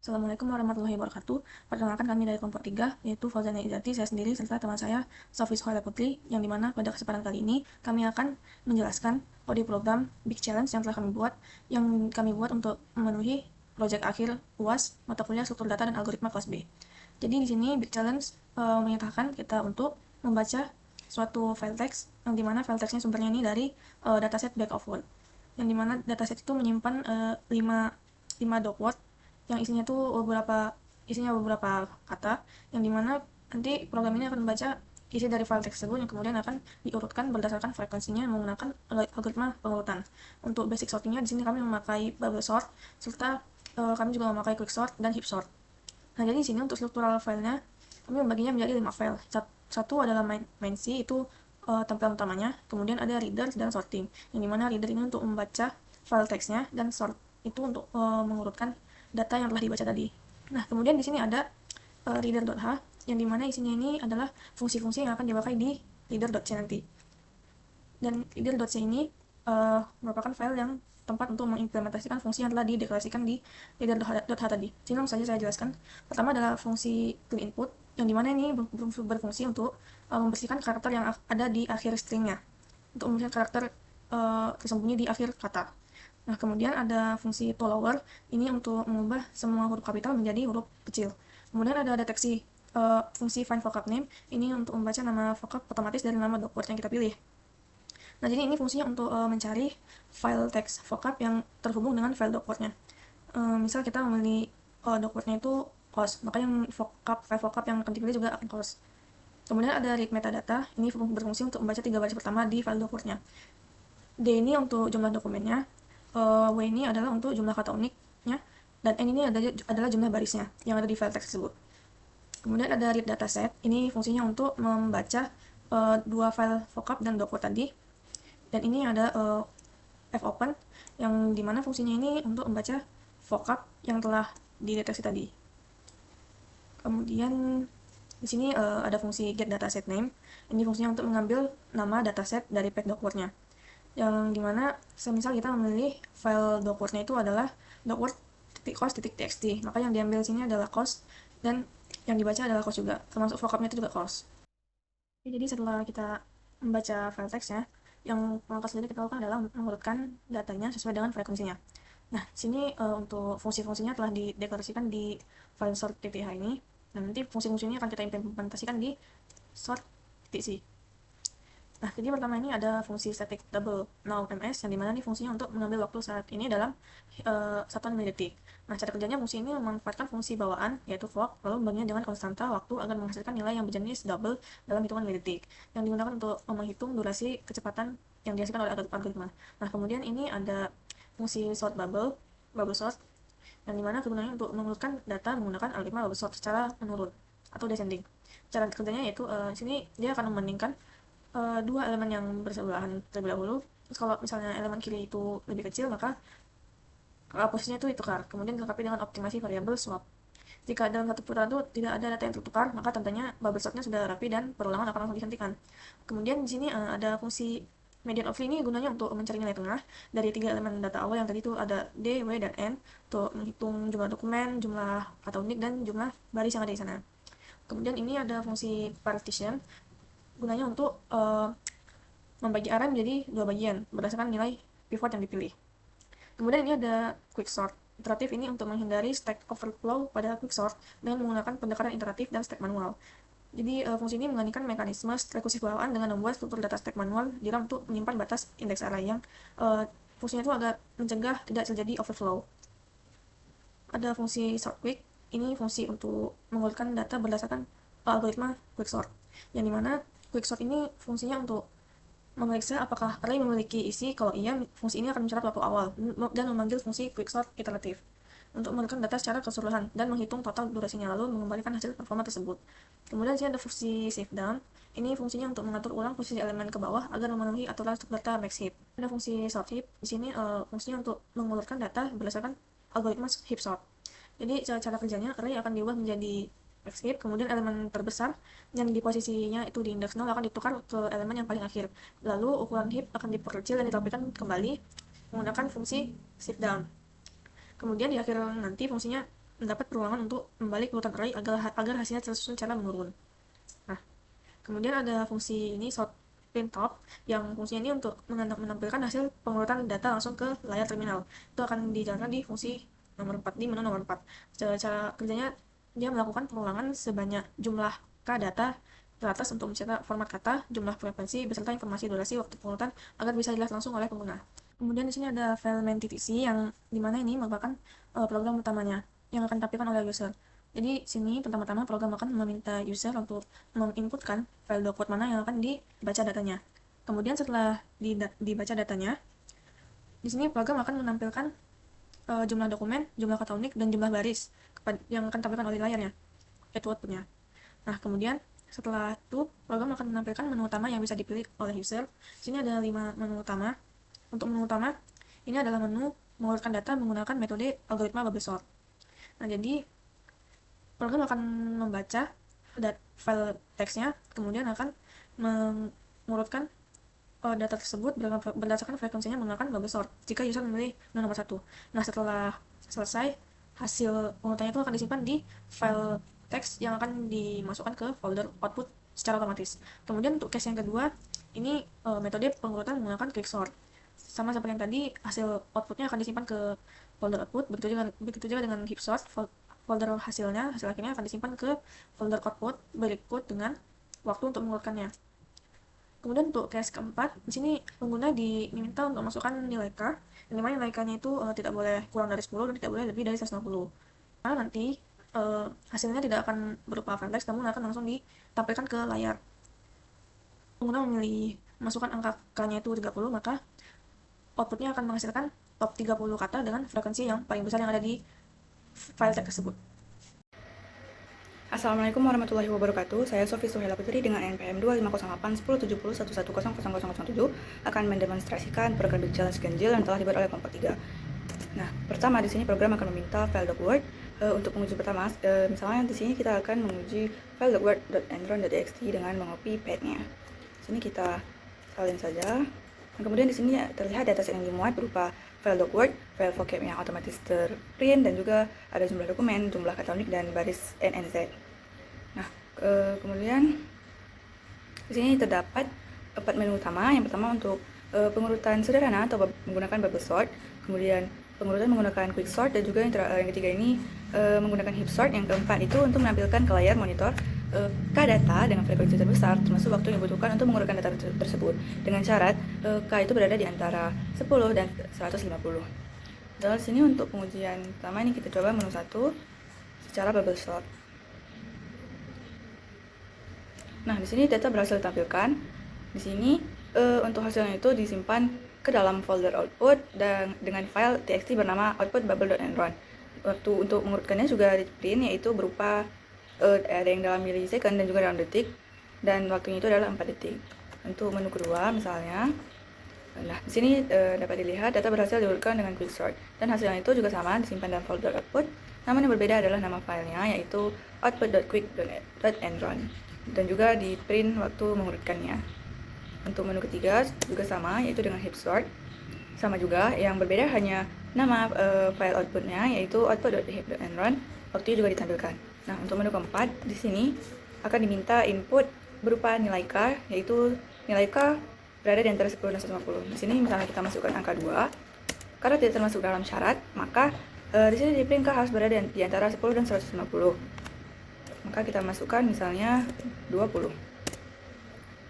Assalamualaikum warahmatullahi wabarakatuh. Perkenalkan kami dari kelompok 3, yaitu Fauzania Izati, saya sendiri, serta teman saya, Sofi Suhaila Putri, yang dimana pada kesempatan kali ini kami akan menjelaskan kode program Big Challenge yang telah kami buat untuk memenuhi proyek akhir UAS mata kuliah struktur data dan algoritma kelas B. Jadi di sini Big Challenge menyerahkan kita untuk membaca suatu file teks, yang dimana file teksnya sumbernya ini dari dataset Back of Word, yang dimana dataset itu menyimpan 5 doc word yang isinya beberapa kata, yang dimana nanti program ini akan membaca isi dari file teks tersebut yang kemudian akan diurutkan berdasarkan frekuensinya menggunakan algoritma pengurutan. Untuk basic sortingnya di sini kami memakai bubble sort, serta kami juga memakai quick sort dan heap sort. Nah, jadi di sini untuk struktural filenya kami membaginya menjadi 5 file. Satu adalah main C, itu tampilan utamanya, kemudian ada reader dan sorting, yang dimana reader ini untuk membaca file teksnya dan sort itu untuk mengurutkan data yang telah dibaca tadi. Nah, kemudian di sini ada reader.h, yang dimana isinya ini adalah fungsi-fungsi yang akan dipakai di reader.c nanti. Dan reader.c ini merupakan file yang tempat untuk mengimplementasikan fungsi yang telah dideklarasikan di reader.h tadi. Sini langsung saja saya jelaskan. Pertama adalah fungsi clean input, yang dimana ini berfungsi untuk membersihkan karakter yang ada di akhir stringnya, untuk membersihkan karakter tersembunyi di akhir kata. Nah, kemudian ada fungsi to lower, ini untuk mengubah semua huruf kapital menjadi huruf kecil. Kemudian ada deteksi fungsi find vocab name, ini untuk membaca nama vocab otomatis dari nama doc word yang kita pilih. Nah, jadi ini fungsinya untuk mencari file teks vocab yang terhubung dengan file doc word-nya. Misal kita memilih doc word-nya itu cost, maka yang file vocab yang akan dipilih juga akan cost. Kemudian ada read metadata, ini berfungsi untuk membaca 3 baris pertama di file doc word-nya. D ini untuk jumlah dokumennya, W ini adalah untuk jumlah kata uniknya, dan N ini adalah jumlah barisnya yang ada di file teks tersebut. Kemudian ada read dataset, ini fungsinya untuk membaca 2 file vocab dan doc word tadi. Dan ini ada fopen, yang dimana fungsinya ini untuk membaca vocab yang telah dideteksi tadi. Kemudian di sini ada fungsi get dataset name, ini fungsinya untuk mengambil nama dataset dari path doc word-nya, yang dimana semisal kita memilih file doc word-nya itu adalah docword.cost.txt, maka yang diambil sini adalah cost dan yang dibaca adalah cost juga, termasuk vocabnya itu juga cost. Jadi setelah kita membaca file teksnya, yang langkah selanjutnya kita lakukan adalah mengurutkan datanya sesuai dengan frekuensinya. Nah, sini untuk fungsi-fungsinya telah dideklarasikan di file sort.th ini, dan nanti fungsi-fungsinya akan kita implementasikan di sort.c. Nah, jadi pertama ini ada fungsi static double now ms, yang dimana ini fungsinya untuk mengambil waktu saat ini dalam satuan milidetik. Nah, cara kerjanya fungsi ini memanfaatkan fungsi bawaan, yaitu fork, lalu membaginya dengan konstanta waktu agar menghasilkan nilai yang berjenis double dalam hitungan milidetik, yang digunakan untuk menghitung durasi kecepatan yang dihasilkan oleh algoritma. Nah, kemudian ini ada fungsi sort bubble sort, yang dimana kegunaannya untuk mengurutkan data menggunakan algoritma bubble sort secara menurun atau descending. Cara kerjanya yaitu sini dia akan membandingkan dua elemen yang bersebelahan terlebih dahulu. Terus kalau misalnya elemen kiri itu lebih kecil, maka posisinya itu ditukar, kemudian dilengkapi dengan optimasi variabel swap. Jika dalam satu putaran itu tidak ada data yang tertukar, maka tandanya bubble sortnya sudah rapi dan perulangan akan langsung dihentikan. Kemudian di sini ada fungsi median of ini gunanya untuk mencari nilai tengah dari 3 elemen data awal yang tadi itu ada D, W, dan N, untuk menghitung jumlah dokumen, jumlah kata unik, dan jumlah baris yang ada di sana. Kemudian ini ada fungsi partition, gunanya untuk membagi array menjadi 2 bagian berdasarkan nilai pivot yang dipilih. Kemudian ini ada quick sort. Iteratif ini untuk menghindari stack overflow pada quick sort dengan menggunakan pendekatan iteratif dan stack manual. Jadi fungsi ini menggantikan mekanisme rekursif bawaan dengan membuat struktur data stack manual di RAM untuk menyimpan batas indeks array yang fungsinya itu agak mencegah tidak terjadi overflow. Ada fungsi sort quick, ini fungsi untuk mengurutkan data berdasarkan algoritma quick sort, yang dimana quick sort ini fungsinya untuk memeriksa apakah array memiliki isi. Kalau iya, fungsi ini akan mencatat waktu awal dan memanggil fungsi quicksort iteratif untuk menurunkan data secara keseluruhan dan menghitung total durasinya, lalu mengembalikan hasil performa tersebut. Kemudian sini ada fungsi save down, ini fungsinya untuk mengatur ulang posisi elemen ke bawah agar memenuhi aturan struktur data max heap. Ada fungsi sort heap, di sini fungsinya untuk mengulurkan data berdasarkan algoritma heap sort. Jadi cara kerjanya, array akan diubah menjadi max heap, kemudian elemen terbesar yang di posisinya itu di indeks 0 akan ditukar ke elemen yang paling akhir. Lalu ukuran heap akan diperkecil dan ditampilkan kembali menggunakan fungsi shift down. Kemudian di akhir nanti fungsinya mendapat peluangan untuk membalik urutan array agar hasilnya tersusun secara menurun. Nah, kemudian ada fungsi ini sort pin top yang fungsinya ini untuk menampilkan hasil pengurutan data langsung ke layar terminal. Itu akan dijalankan di fungsi nomor 4 di menu nomor 4. Cara kerjanya dia melakukan pengulangan sebanyak jumlah k data teratas untuk mencetak format kata, jumlah frekuensi beserta informasi durasi waktu pengurutan agar bisa dilihat langsung oleh pengguna. Kemudian di sini ada file main TTC yang dimana ini merupakan program utamanya yang akan ditampilkan oleh user. Jadi sini pertama-tama program akan meminta user untuk menginputkan file docword mana yang akan dibaca datanya. Kemudian setelah dibaca datanya, di sini program akan menampilkan jumlah dokumen, jumlah kata unik, dan jumlah baris yang akan ditampilkan oleh layarnya, outputnya. Nah, kemudian setelah itu program akan menampilkan menu utama yang bisa dipilih oleh user. Di sini ada 5 menu utama. Untuk menu utama, ini adalah menu mengurutkan data menggunakan metode algoritma bubble sort. Nah, jadi program akan membaca file teksnya, kemudian akan mengurutkan data tersebut berdasarkan frekuensinya menggunakan bubble sort jika user memilih menu nomor 1. Nah, setelah selesai, hasil pengurutannya itu akan disimpan di file teks yang akan dimasukkan ke folder output secara otomatis. Kemudian untuk case yang kedua, ini metode pengurutan menggunakan quicksort. Sama seperti yang tadi, hasil outputnya akan disimpan ke folder output, begitu juga dengan heapsort, folder hasil akhirnya akan disimpan ke folder output berikut dengan waktu untuk mengurutkannya. Kemudian untuk case keempat, di sini pengguna diminta untuk masukkan nilai k, yang dimana nilai k-nya itu tidak boleh kurang dari 10 dan tidak boleh lebih dari 150. Karena nanti hasilnya tidak akan berupa file text, namun akan langsung ditampilkan ke layar. Pengguna memilih masukkan angka k-nya itu 30, maka outputnya akan menghasilkan top 30 kata dengan frekuensi yang paling besar yang ada di file text tersebut. Assalamualaikum warahmatullahi wabarakatuh. Saya Sofi Suhela Putri dengan NPM 25081070111007 akan mendemonstrasikan program Big Challenge ganjil yang telah dibuat oleh kelompok 3. Nah, pertama di sini program akan meminta file docword. Untuk penguji pertama, misalnya di sini kita akan menguji file docword.enron.txt dengan mengcopy path-nya. Sini kita salin saja. Dan kemudian di sini terlihat dataset yang dimuat berupa file docword, file vocab yang otomatis terprint, dan juga ada jumlah dokumen, jumlah kata unik, dan baris NNZ. Nah, kemudian di sini terdapat 4 menu utama. Yang pertama untuk pengurutan sederhana atau menggunakan bubble sort, kemudian pengurutan menggunakan quicksort, dan juga yang ketiga ini menggunakan heapsort. Yang keempat itu untuk menampilkan ke layar monitor K data dengan frekuensi terbesar termasuk waktu yang dibutuhkan untuk mengurutkan data tersebut dengan syarat K itu berada di antara 10 dan 150. Dari sini untuk pengujian pertama ini kita coba menu 1 secara bubble sort. Nah, di sini data berhasil ditampilkan. Di sini untuk hasilnya itu disimpan ke dalam folder output dan dengan file txt bernama output.bubble.enron. Waktu untuk mengurutkannya juga di print, yaitu berupa ada yang dalam milisecond dan juga dalam detik, dan waktunya itu adalah 4 detik. Untuk menu kedua misalnya, nah di sini dapat dilihat data berhasil diurutkan dengan quicksort, dan hasilnya itu juga sama disimpan dalam folder output. Namun yang berbeda adalah nama filenya, yaitu output.quick.enron, dan juga di print waktu mengurutkannya. Untuk menu ketiga juga sama, yaitu dengan heapsort, sama juga. Yang berbeda hanya nama file outputnya, yaitu output.heap.enron, waktunya juga ditampilkan. Nah, untuk menu keempat, di sini akan diminta input berupa nilai K, yaitu nilai K berada di antara 10 dan 150. Di sini misalnya kita masukkan angka 2, karena tidak termasuk dalam syarat, maka di sini di print K harus berada di antara 10 dan 150. Maka kita masukkan misalnya 20.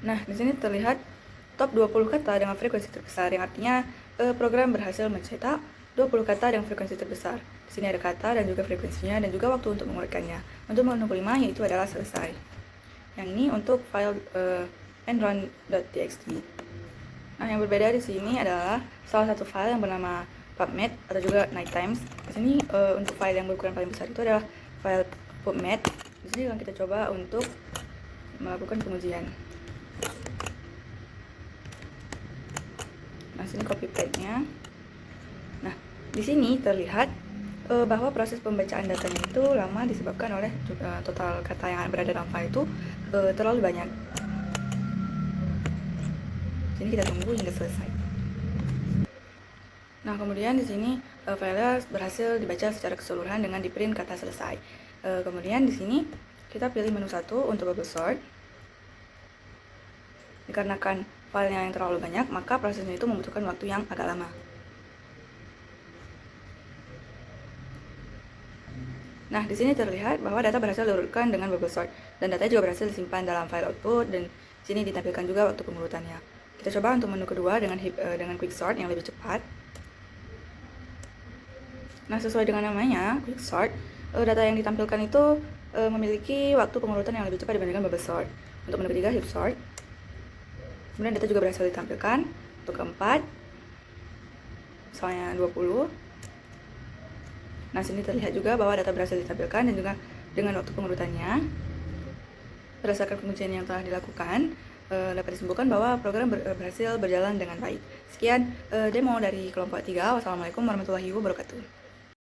Nah, di sini terlihat top 20 kata dengan frekuensi terbesar, yang artinya program berhasil mencetak 20 kata dengan frekuensi terbesar. Di sini ada kata dan juga frekuensinya dan juga waktu untuk mengurutkannya. Untuk menu kelima yaitu adalah selesai. Yang ini untuk file enron.txt. Nah, yang berbeda di sini adalah salah satu file yang bernama PubMed atau juga Night Times. Di sini untuk file yang berukuran paling besar itu adalah file PubMed. Di sini akan kita coba untuk melakukan pengujian. Nah, sini copy paste-nya. Nah, di sini terlihat bahwa proses pembacaan datanya itu lama disebabkan oleh total kata yang berada dalam file itu terlalu banyak. Jadi kita tunggu hingga selesai. Nah, kemudian di sini filenya berhasil dibaca secara keseluruhan dengan di print kata selesai. Kemudian di sini kita pilih menu 1 untuk bubble sort. Dikarenakan filenya yang terlalu banyak, maka prosesnya itu membutuhkan waktu yang agak lama. Nah, di sini terlihat bahwa data berhasil diurutkan dengan bubble sort, dan data juga berhasil disimpan dalam file output, dan di sini ditampilkan juga waktu pengurutannya. Kita coba untuk menu kedua dengan quick sort yang lebih cepat. Nah, sesuai dengan namanya, quick sort, data yang ditampilkan itu memiliki waktu pengurutan yang lebih cepat dibandingkan bubble sort. Untuk menu ketiga, heap sort. Kemudian data juga berhasil ditampilkan. Untuk keempat, misalnya 20. Nah, sini terlihat juga bahwa data berhasil ditampilkan dan juga dengan waktu pengurutannya. Berdasarkan pengujian yang telah dilakukan, dapat disimpulkan bahwa program berhasil berjalan dengan baik. Sekian demo dari kelompok 3. Wassalamualaikum warahmatullahi wabarakatuh.